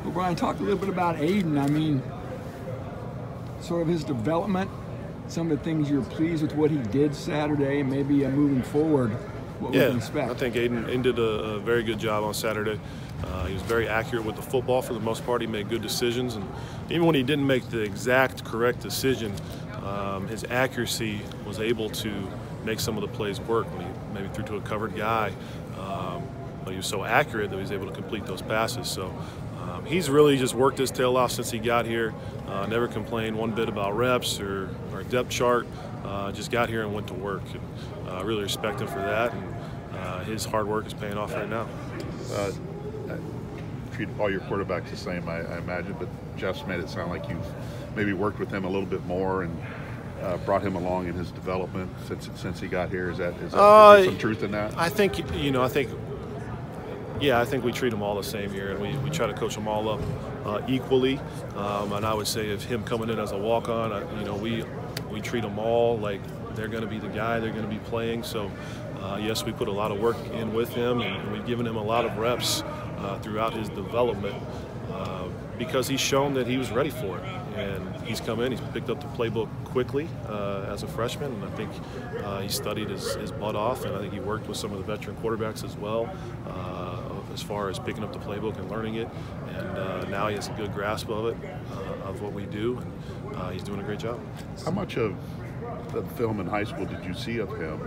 Well, Brian, talk a little bit about Aiden. I mean, sort of his development, some of the things you're pleased with what he did Saturday, and maybe moving forward, what we can expect. I think Aiden did a very good job on Saturday. He was very accurate with the football for the most part. He made good decisions, and even when he didn't make the exact correct decision, his accuracy was able to make some of the plays work. When he maybe threw to a covered guy, but he was so accurate that he was able to complete those passes. So he's really just worked his tail off since he got here. Never complained one bit about reps or depth chart. Just got here and went to work. And I really respect him for that. And his hard work is paying off right now. Treat all your quarterbacks the same, I imagine, but Jeff's made it sound like you've maybe worked with him a little bit more and brought him along in his development since he got here. Is there some truth in that? I think I think we treat them all the same here, and we try to coach them all up equally. And I would say if him coming in as a walk-on, we treat them all like they're going to be the guy, they're going to be playing. So yes, we put a lot of work in with him, and we've given him a lot of reps throughout his development because he's shown that he was ready for it. And he's come in, he's picked up the playbook quickly as a freshman, and I think he studied his butt off, and I think he worked with some of the veteran quarterbacks as well as far as picking up the playbook and learning it. And now he has a good grasp of it, of what we do, and he's doing a great job. How much of the film in high school did you see of him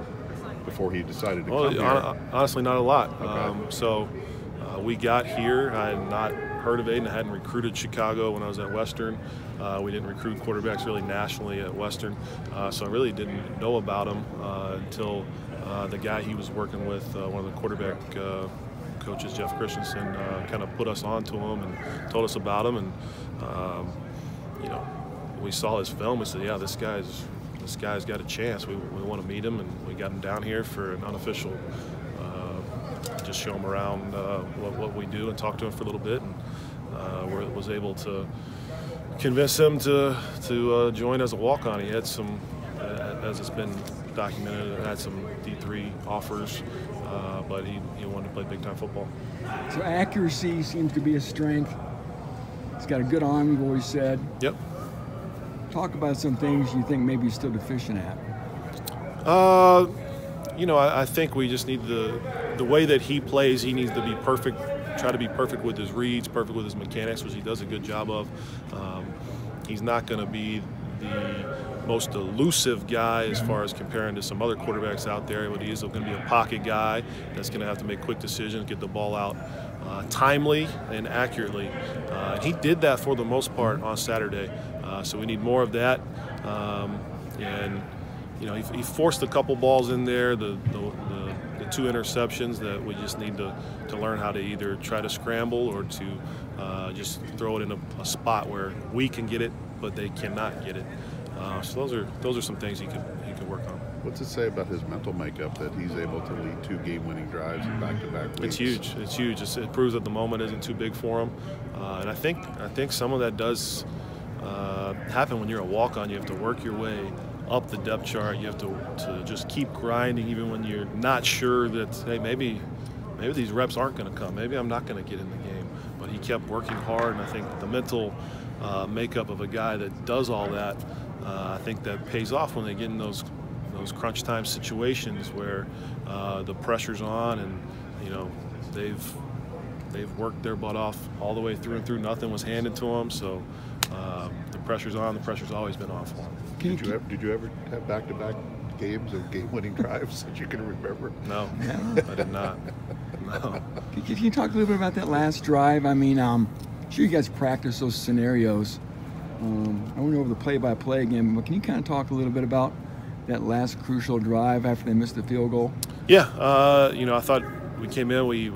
before he decided to come here? Honestly, not a lot. Okay. We got here. I had not heard of Aiden. I hadn't recruited Chicago when I was at Western. We didn't recruit quarterbacks really nationally at Western, so I really didn't know about him until the guy he was working with, one of the quarterback coaches, Jeff Christensen, kind of put us on to him and told us about him. And we saw his film. We said, yeah, this guy's got a chance. We want to meet him, and we got him down here for an unofficial. Just show him around what we do and talk to him for a little bit, and was able to convince him to join as a walk-on. He had some, as it's been documented, had some D3 offers, but he wanted to play big-time football. So accuracy seems to be a strength. He's got a good arm, you've always said. Yep. Talk about some things you think maybe he's still deficient at. I think we just need the way that he plays. He needs to be perfect, try to be perfect with his reads, perfect with his mechanics, which he does a good job of. He's not going to be the most elusive guy as far as comparing to some other quarterbacks out there, but he is going to be a pocket guy that's going to have to make quick decisions, get the ball out timely and accurately. He did that for the most part on Saturday, so we need more of that. He forced a couple balls in there, the two interceptions that we just need to learn how to either try to scramble or to just throw it in a spot where we can get it, but they cannot get it. So those are some things he could work on. What's it say about his mental makeup that he's able to lead 2 game-winning drives in back-to-back weeks? It's huge. It's huge. It proves that the moment isn't too big for him, and I think some of that does happen when you're a walk-on. You have to work your way up the depth chart. You have to just keep grinding even when you're not sure that, hey, maybe these reps aren't going to come. Maybe I'm not going to get in the game. But he kept working hard, and I think the mental makeup of a guy that does all that, I think that pays off when they get in those crunch time situations where the pressure's on, and they've worked their butt off all the way through and through. Nothing was handed to them, so the pressure's on. The pressure's always been on for them. Did you ever have back-to-back games of game-winning drives that you can remember? No, I did not. No. Can you talk a little bit about that last drive? I mean, I'm sure you guys practice those scenarios. I went over the play-by-play again, but can you kind of talk a little bit about that last crucial drive after they missed the field goal? Yeah, I thought we came in, we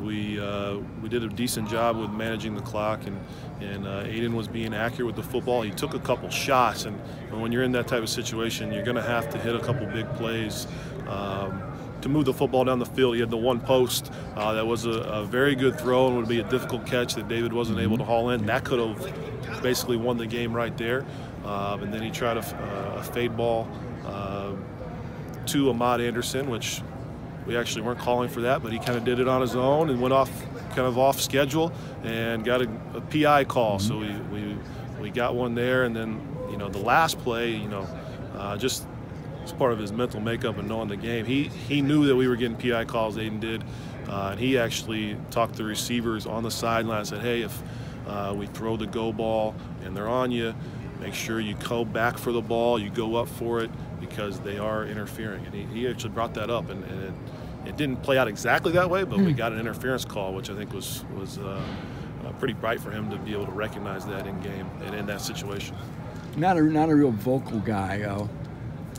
did a decent job with managing the clock, and Aiden was being accurate with the football. He took a couple shots, and when you're in that type of situation, you're going to have to hit a couple big plays to move the football down the field. He had the one post that was a very good throw and would be a difficult catch that David wasn't able to haul in. That could have basically won the game right there. And then he tried a fade ball to Ahmad Anderson, which we actually weren't calling for that, but he kind of did it on his own and went off kind of off schedule and got a PI call. So we got one there, and then the last play, just as part of his mental makeup and knowing the game, he knew that we were getting PI calls. Aiden did, and he actually talked to the receivers on the sideline and said, "Hey, if we throw the go ball and they're on you, make sure you go back for the ball, you go up for it, because they are interfering." And he actually brought that up, and it didn't play out exactly that way, but we got an interference call, which I think was pretty bright for him to be able to recognize that in game and in that situation. Not a real vocal guy.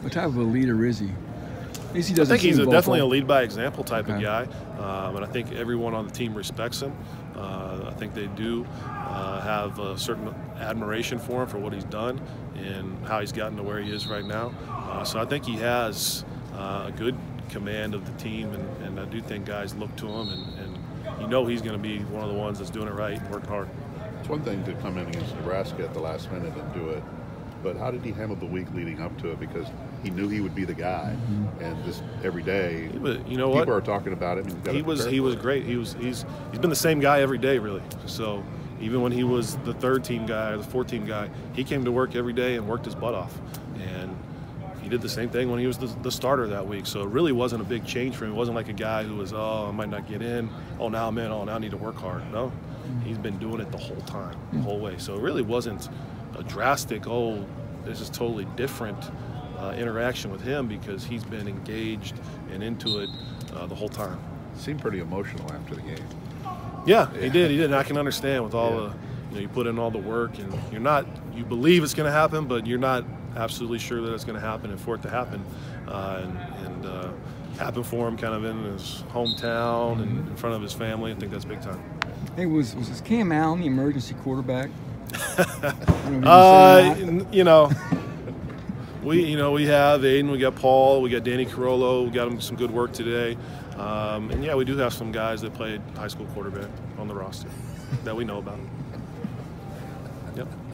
What type of a leader is he? At least he doesn't I think he's seem definitely a vocal. lead by example type of guy, and I think everyone on the team respects him. I think they do have a certain admiration for him for what he's done and how he's gotten to where he is right now. So I think he has a good command of the team, and I do think guys look to him, and he's going to be one of the ones that's doing it right and working hard. It's one thing to come in against Nebraska at the last minute and do it, but how did he handle the week leading up to it? Because he knew he would be the guy, and just every day, people are talking about it. He was great. He's been the same guy every day, really. So even when he was the third team guy or the fourth team guy, he came to work every day and worked his butt off. And he did the same thing when he was the starter that week. So it really wasn't a big change for him. It wasn't like a guy who was, I might not get in. Oh, now I'm in. Oh, now I need to work hard. No, he's been doing it the whole time, the whole way. So it really wasn't a drastic, this is totally different interaction with him, because he's been engaged and into it the whole time. Seemed pretty emotional after the game. Yeah, he did. And I can understand with all the, you put in all the work, and you believe it's going to happen, but you're not absolutely sure that it's going to happen. And for it to happen, and happen for him kind of in his hometown and in front of his family, I think that's big time. Hey, was Cam Allen the emergency quarterback? We have Aiden, we got Paul, we got Danny Carollo, we got him some good work today. And yeah, we do have some guys that played high school quarterback on the roster that we know about. Yep.